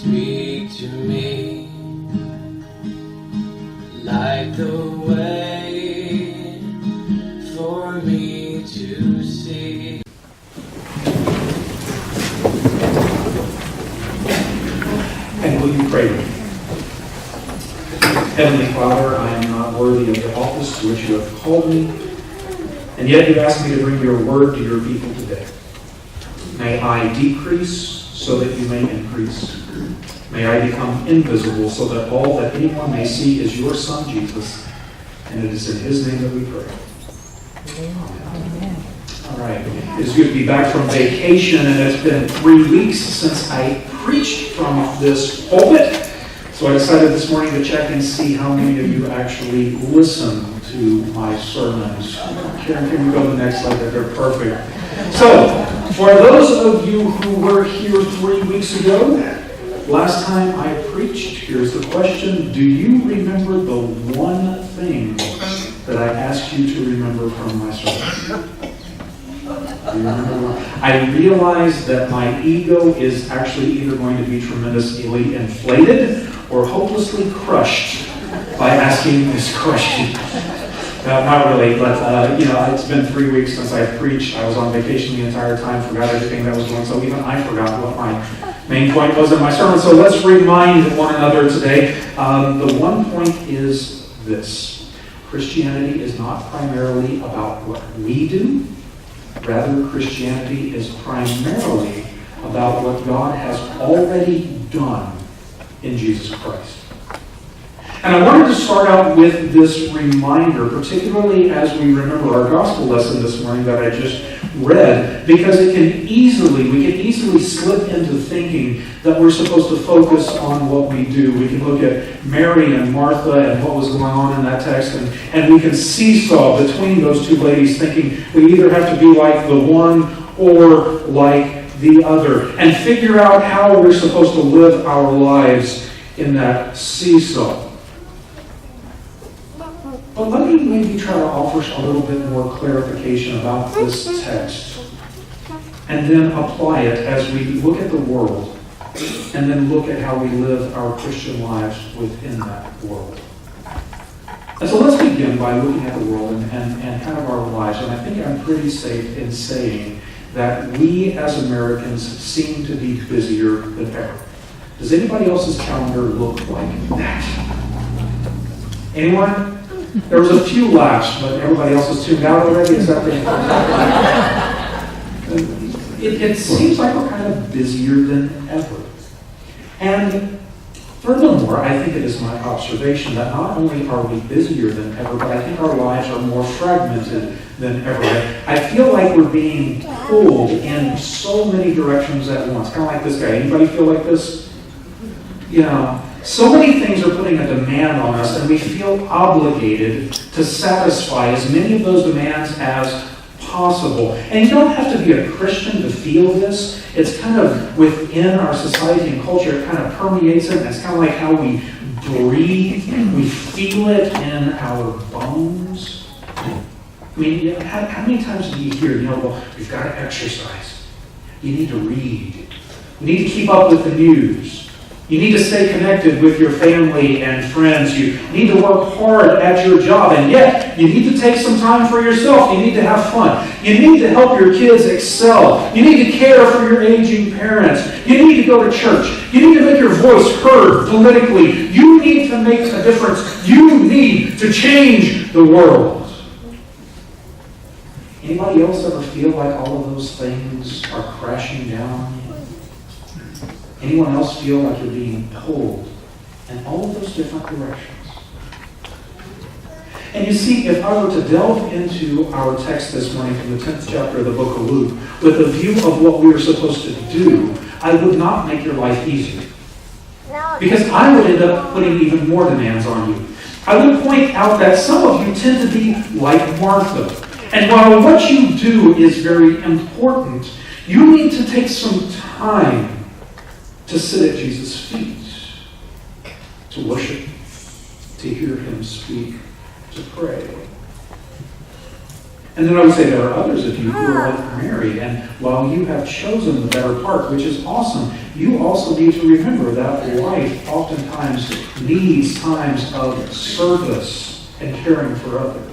speak to me like the way for me to see. And will you pray with me? Heavenly Father, I am not worthy of the office to which you have called me, and yet you asked me to bring your word to your people today. May I decrease so that you may increase. May I become invisible so that all that anyone may see is your Son, Jesus. And it is in his name that we pray. Amen. All right. It is good to be back from vacation, and it's been 3 weeks since I preached from this pulpit. So I decided this morning to check and see how many of you actually listen to my sermons. Karen, can we go to the next slide? They're perfect. So, for those of you who were here 3 weeks ago, last time I preached, here's the question. Do you remember the one thing that I asked you to remember from my sermon? Do you remember one? I realized that my ego is actually either going to be tremendously inflated or hopelessly crushed by asking this question. Not really, but it's been 3 weeks since I preached. I was on vacation the entire time, forgot everything that was going on, so even I forgot what my main point was in my sermon. So let's remind one another today. The one point is this. Christianity is not primarily about what we do. Rather, Christianity is primarily about what God has already done in Jesus Christ. And I wanted to start out with this reminder, particularly as we remember our gospel lesson this morning that I just read, because we can easily slip into thinking that we're supposed to focus on what we do. We can look at Mary and Martha and what was going on in that text, and we can seesaw between those two ladies, thinking we either have to be like the one or like the other, and figure out how we're supposed to live our lives in that seesaw. But let me maybe try to offer a little bit more clarification about this text, and then apply it as we look at the world, and then look at how we live our Christian lives within that world. And so let's begin by looking at the world and kind of our lives. And I think I'm pretty safe in saying that we as Americans seem to be busier than ever. Does anybody else's calendar look like that? Anyone? There was a few laughs, but everybody else is tuned out already. Is that it seems like we're kind of busier than ever. And furthermore, I think it is my observation that not only are we busier than ever, but I think our lives are more fragmented than ever. I feel like we're being pulled in so many directions at once. Kind of like this guy. Anybody feel like this? So many things are putting a demand on us, and we feel obligated to satisfy as many of those demands as possible. And you don't have to be a Christian to feel this. It's kind of within our society and culture. It kind of permeates it, and it's kind of like how we breathe. We feel it in our bones. I mean, how many times do you hear, well, you've got to exercise. You need to read. You need to keep up with the news. You need to stay connected with your family and friends. You need to work hard at your job. And yet, you need to take some time for yourself. You need to have fun. You need to help your kids excel. You need to care for your aging parents. You need to go to church. You need to make your voice heard politically. You need to make a difference. You need to change the world. Anybody else ever feel like all of those things are crashing down? Anyone else feel like you're being pulled in all of those different directions? And you see, if I were to delve into our text this morning from the 10th chapter of the book of Luke with a view of what we are supposed to do, I would not make your life easier. Because I would end up putting even more demands on you. I would point out that some of you tend to be like Martha. And while what you do is very important, you need to take some time to sit at Jesus' feet, to worship, to hear him speak, to pray. And then I would say there are others of you who are like Mary, and while you have chosen the better part, which is awesome, you also need to remember that life oftentimes needs times of service and caring for others.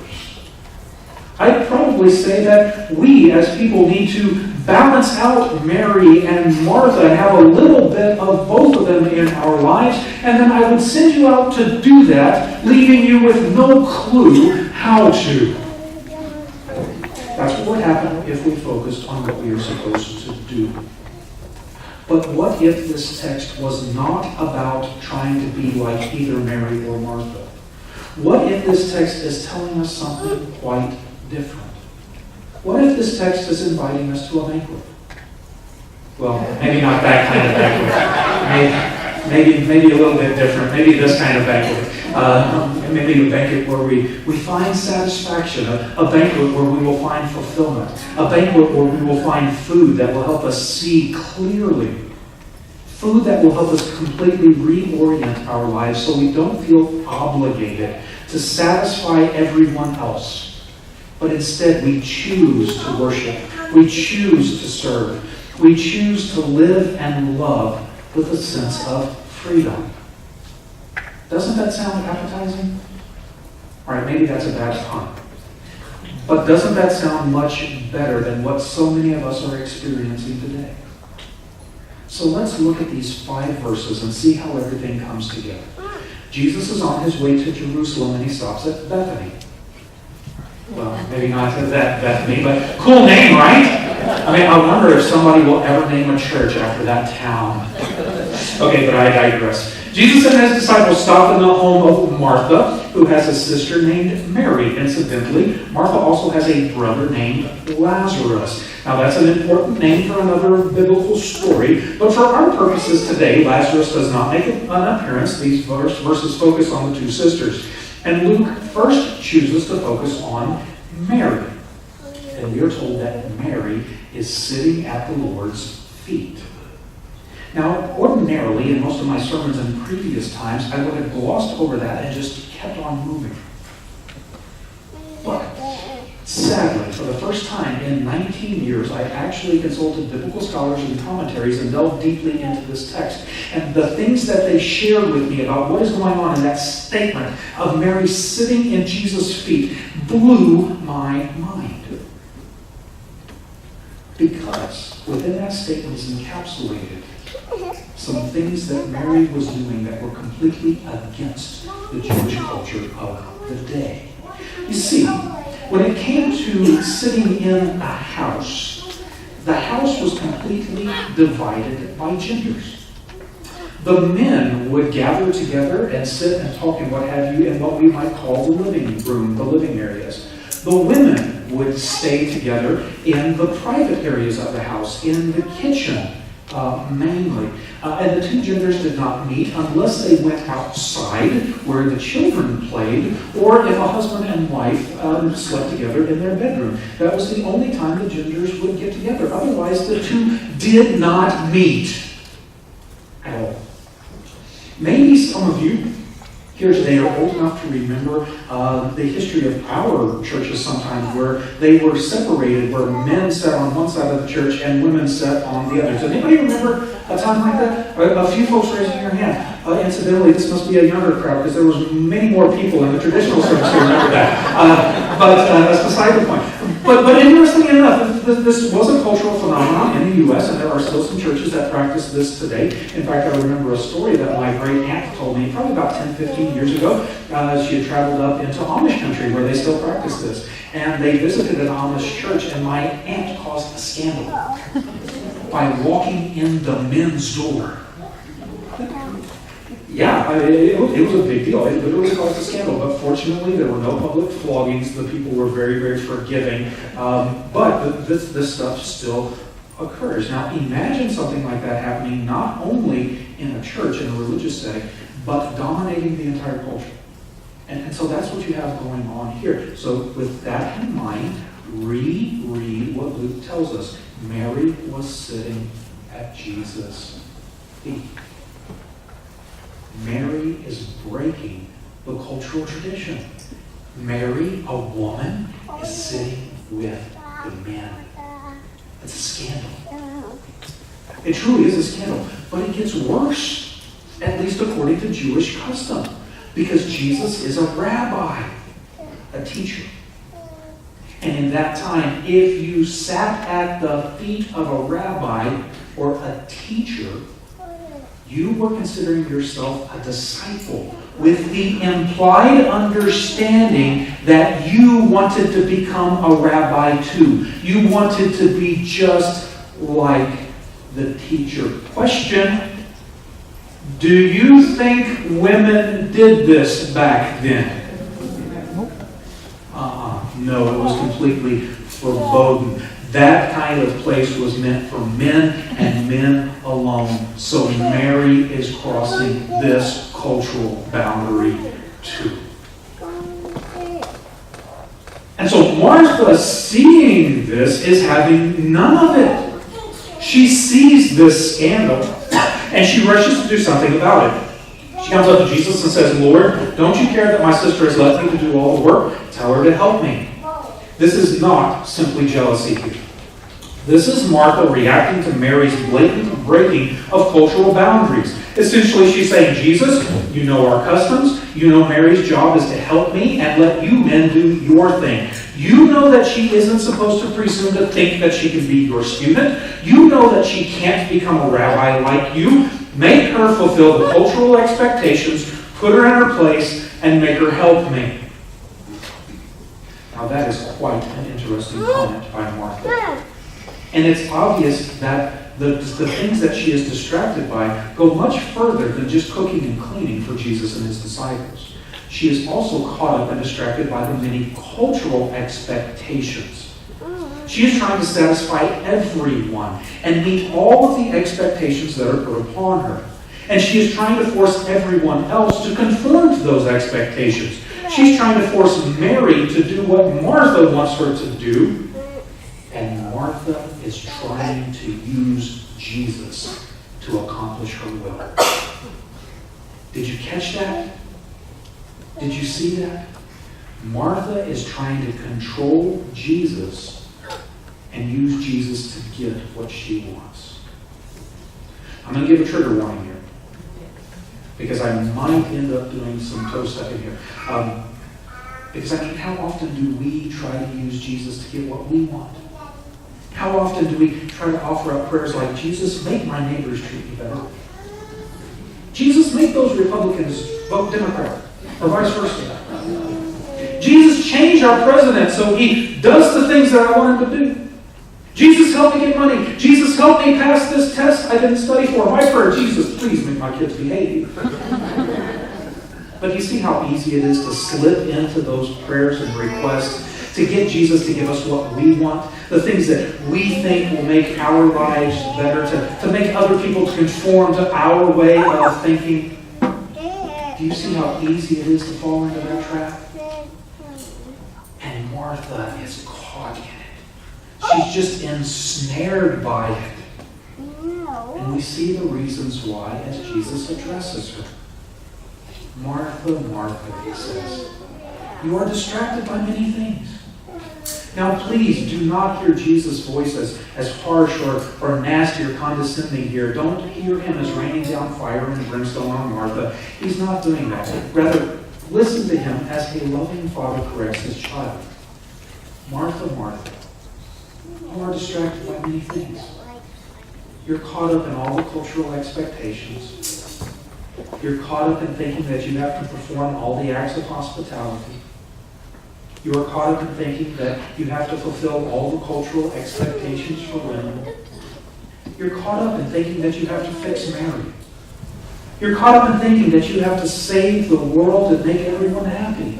I'd probably say that we as people need to balance out Mary and Martha and have a little bit of both of them in our lives, and then I would send you out to do that, leaving you with no clue how to. That's what would happen if we focused on what we are supposed to do. But what if this text was not about trying to be like either Mary or Martha? What if this text is telling us something quite different? What if this text is inviting us to a banquet? Well, maybe not that kind of banquet. Maybe a little bit different. Maybe this kind of banquet. Maybe a banquet where we find satisfaction. A banquet where we will find fulfillment. A banquet where we will find food that will help us see clearly. Food that will help us completely reorient our lives so we don't feel obligated to satisfy everyone else. But instead, we choose to worship. We choose to serve. We choose to live and love with a sense of freedom. Doesn't that sound appetizing? All right, maybe that's a bad pun. But doesn't that sound much better than what so many of us are experiencing today? So let's look at these 5 verses and see how everything comes together. Jesus is on his way to Jerusalem and he stops at Bethany. Well, maybe not that Bethany, but cool name, right? I mean, I wonder if somebody will ever name a church after that town. Okay, but I digress. Jesus and his disciples stop in the home of Martha, who has a sister named Mary. Incidentally, Martha also has a brother named Lazarus. Now, that's an important name for another biblical story, but for our purposes today, Lazarus does not make an appearance. These verses focus on the 2 sisters. And Luke first chooses to focus on Mary. And we are told that Mary is sitting at the Lord's feet. Now, ordinarily, in most of my sermons in previous times, I would have glossed over that and just kept on moving. But, sadly, for the first time in 19 years, I actually consulted biblical scholars and commentaries and delved deeply into this text. And the things that they shared with me about what is going on in that statement of Mary sitting in Jesus' feet blew my mind. Because within that statement is encapsulated some things that Mary was doing that were completely against the Jewish culture of the day. You see, when it came to sitting in a house, the house was completely divided by genders. The men would gather together and sit and talk and what have you in what we might call the living room, the living areas. The women would stay together in the private areas of the house, in the kitchen mainly. And the 2 genders did not meet unless they went outside where the children played, or if a husband and wife slept together in their bedroom. That was the only time the genders would get together. Otherwise, the 2 did not meet at all. Maybe some of you here today are old enough to remember the history of our churches sometimes where they were separated, where men sat on one side of the church and women sat on the other. Does anybody remember a time like that? A few folks raising your hand. Incidentally, this must be a younger crowd because there was many more people in the traditional service who remember that. But that's beside the point. But interestingly enough, this was a cultural phenomenon in the U.S., and there are still some churches that practice this today. In fact, I remember a story that my great aunt told me probably about 10, 15 years ago. She had traveled up into Amish country where they still practice this. And they visited an Amish church, and my aunt caused a scandal by walking in the men's door. Yeah, it was a big deal. It literally caused a scandal. But fortunately, there were no public floggings. The people were very, very forgiving. But this stuff still occurs. Now, imagine something like that happening not only in a church, in a religious setting, but dominating the entire culture. And so that's what you have going on here. So with that in mind, reread what Luke tells us. Mary was sitting at Jesus' feet. Mary is breaking the cultural tradition. Mary, a woman, is sitting with the men. It's a scandal. It truly is a scandal. But it gets worse, at least according to Jewish custom, because Jesus is a rabbi, a teacher. And in that time, if you sat at the feet of a rabbi or a teacher, you were considering yourself a disciple, with the implied understanding that you wanted to become a rabbi too. You wanted to be just like the teacher. Question: do you think women did this back then? No, it was completely verboten. That kind of place was meant for men and men alone. So Mary is crossing this cultural boundary too. And so Martha, seeing this, is having none of it. She sees this scandal and she rushes to do something about it. She comes up to Jesus and says, "Lord, don't you care that my sister has left me to do all the work? Tell her to help me." This is not simply jealousy here. This is Martha reacting to Mary's blatant breaking of cultural boundaries. Essentially, she's saying, "Jesus, you know our customs. You know Mary's job is to help me and let you men do your thing. You know that she isn't supposed to presume to think that she can be your student. You know that she can't become a rabbi like you. Make her fulfill the cultural expectations, put her in her place, and make her help me." Now that is quite an interesting comment by Martha. And it's obvious that the things that she is distracted by go much further than just cooking and cleaning for Jesus and his disciples. She is also caught up and distracted by the many cultural expectations. She is trying to satisfy everyone and meet all of the expectations that are put upon her. And she is trying to force everyone else to conform to those expectations. She's trying to force Mary to do what Martha wants her to do. And Martha is trying to use Jesus to accomplish her will. Did you catch that? Did you see that? Martha is trying to control Jesus and use Jesus to get what she wants. I'm going to give a trigger warning here, because I might end up doing some toe stepping here. Because how often do we try to use Jesus to get what we want? How often do we try to offer up prayers like, "Jesus, make my neighbors treat me better. Jesus, make those Republicans vote Democrat," or vice versa. "Jesus, change our president so he does the things that I want him to do. Jesus, help me get money. Jesus, help me pass this test I didn't study for. My prayer, Jesus, please make my kids behave." But you see how easy it is to slip into those prayers and requests to get Jesus to give us what we want, the things that we think will make our lives better, to make other people conform to our way of thinking. Do you see how easy it is to fall into that trap? And Martha is caught in it. She's just ensnared by it. And we see the reasons why as Jesus addresses her. "Martha, Martha," he says, "you are distracted by many things." Now please do not hear Jesus' voice as harsh or nasty or condescending here. Don't hear him as raining down fire and brimstone on Martha. He's not doing that. Rather, listen to him as a loving father corrects his child. "Martha, Martha, you are distracted by many things. You're caught up in all the cultural expectations. You're caught up in thinking that you have to perform all the acts of hospitality. You are caught up in thinking that you have to fulfill all the cultural expectations for women. You're caught up in thinking that you have to fix Mary. You're caught up in thinking that you have to save the world and make everyone happy.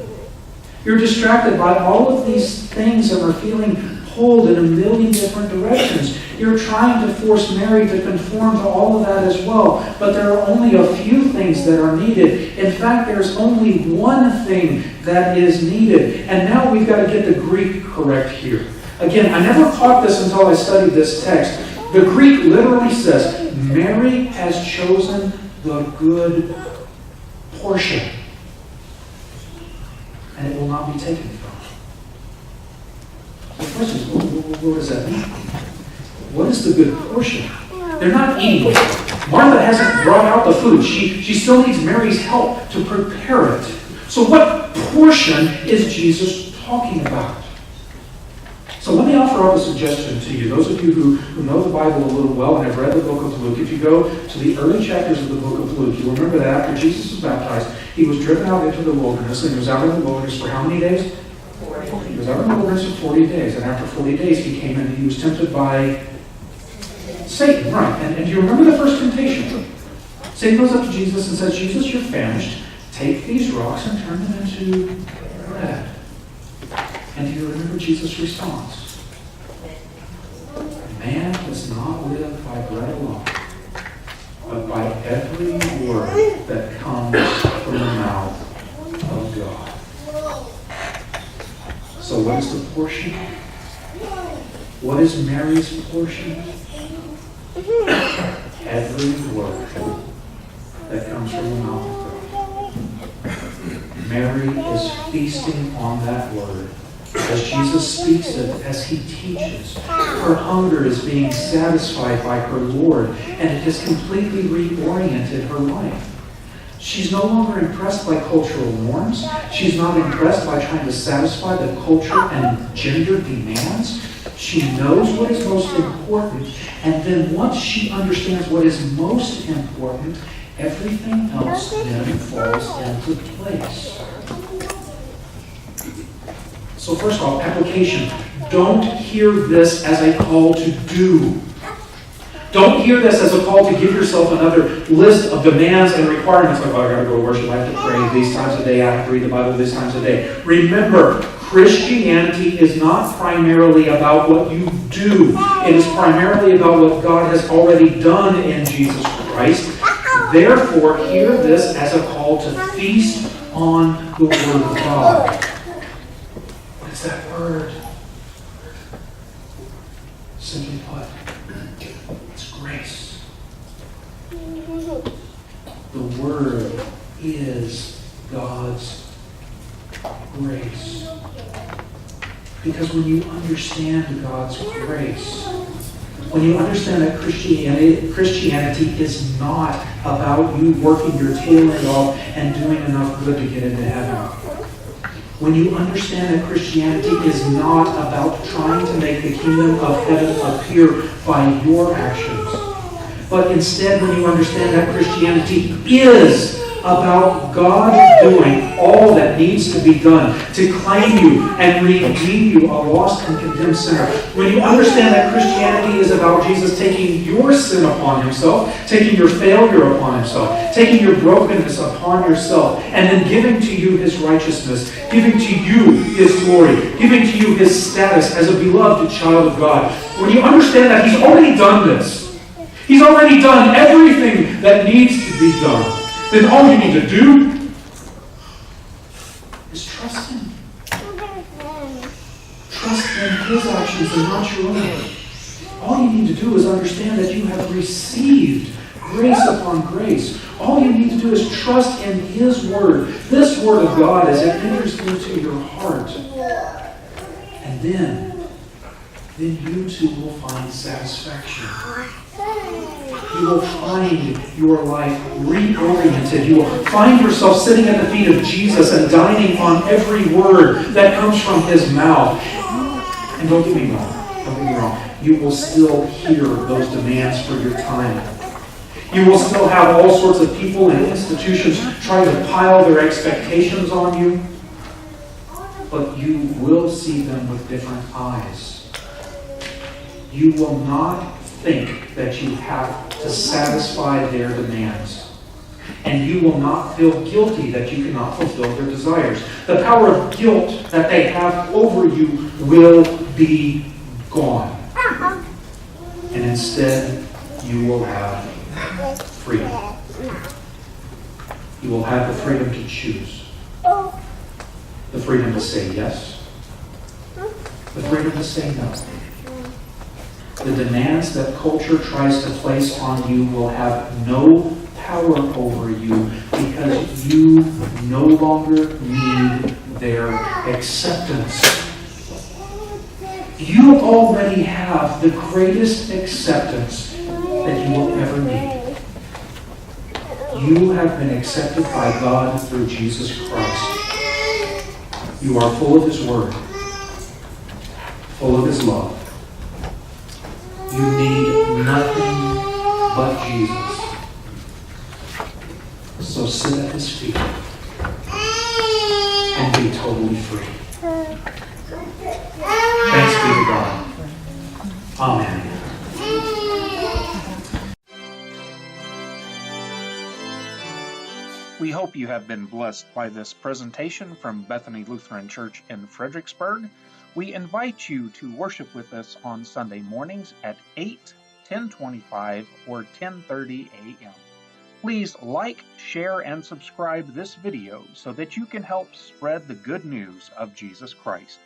You're distracted by all of these things and are feeling pulled in a million different directions. You're trying to force Mary to conform to all of that as well. But there are only a few things that are needed. In fact, there's only one thing that is needed. And now we've got to get the Greek correct here. Again, I never caught this until I studied this text. The Greek literally says, Mary has chosen the good portion, and it will not be taken from her. The question is, what does that mean? What is the good portion? They're not eating. Martha hasn't brought out the food. She still needs Mary's help to prepare it. So what portion is Jesus talking about? So let me offer up a suggestion to you. Those of you who know the Bible a little well and have read the book of Luke, if you go to the early chapters of the book of Luke, you'll remember that after Jesus was baptized, he was driven out into the wilderness, and he was out in the wilderness for how many days? 40. He was out in the wilderness for 40 days, and after 40 days he came and he was tempted by Satan, right. And do you remember the first temptation? Satan goes up to Jesus and says, Jesus, you're famished. Take these rocks and turn them into bread. And do you remember Jesus' response? Man does not live by bread alone, but by every word that comes from the mouth of God. So what is the portion? What is Mary's portion? Every word that comes from the mouth of God. Mary is feasting on that word. As Jesus speaks it, as he teaches, her hunger is being satisfied by her Lord, and it has completely reoriented her life. She's no longer impressed by cultural norms. She's not impressed by trying to satisfy the culture and gender demands. She knows what is most important, and then once she understands what is most important, everything else then falls into place. So first of all, application. Don't hear this as a call to do. Don't hear this as a call to give yourself another list of demands and requirements. Like, oh, I gotta go to worship, I have to pray these times a day, I have to read the Bible these times a day. Remember, Christianity is not primarily about what you do. It is primarily about what God has already done in Jesus Christ. Therefore, hear this as a call to feast on the Word of God. What is that word? Simply put, it's grace. The Word is God's grace. Because when you understand God's grace, when you understand that Christianity is not about you working your tail end off and doing enough good to get into heaven. When you understand that Christianity is not about trying to make the kingdom of heaven appear by your actions, but instead when you understand that Christianity is about God doing all that needs to be done to claim you and redeem you, a lost and condemned sinner. When you understand that Christianity is about Jesus taking your sin upon himself, taking your failure upon himself, taking your brokenness upon yourself, and then giving to you his righteousness, giving to you his glory, giving to you his status as a beloved child of God. When you understand that he's already done this, he's already done everything that needs to be done, then all you need to do is trust him. Trust in his actions and not your own. All you need to do is understand that you have received grace upon grace. All you need to do is trust in his word, this word of God, as it enters into your heart. And then you too will find satisfaction. You will find your life reoriented. You will find yourself sitting at the feet of Jesus and dining on every word that comes from his mouth. And don't get me wrong. You will still hear those demands for your time. You will still have all sorts of people and institutions trying to pile their expectations on you. But you will see them with different eyes. You will not think that you have to satisfy their demands. And you will not feel guilty that you cannot fulfill their desires. The power of guilt that they have over you will be gone. And instead, you will have freedom. You will have the freedom to choose. The freedom to say yes. The freedom to say no. The demands that culture tries to place on you will have no power over you because you no longer need their acceptance. You already have the greatest acceptance that you will ever need. You have been accepted by God through Jesus Christ. You are full of His Word, full of His love. You need nothing but Jesus. So sit at His feet and be totally free. Thanks be to God. Amen. We hope you have been blessed by this presentation from Bethany Lutheran Church in Fredericksburg. We invite you to worship with us on Sunday mornings at 8, 10:25, or 10:30 a.m. Please like, share, and subscribe this video so that you can help spread the good news of Jesus Christ.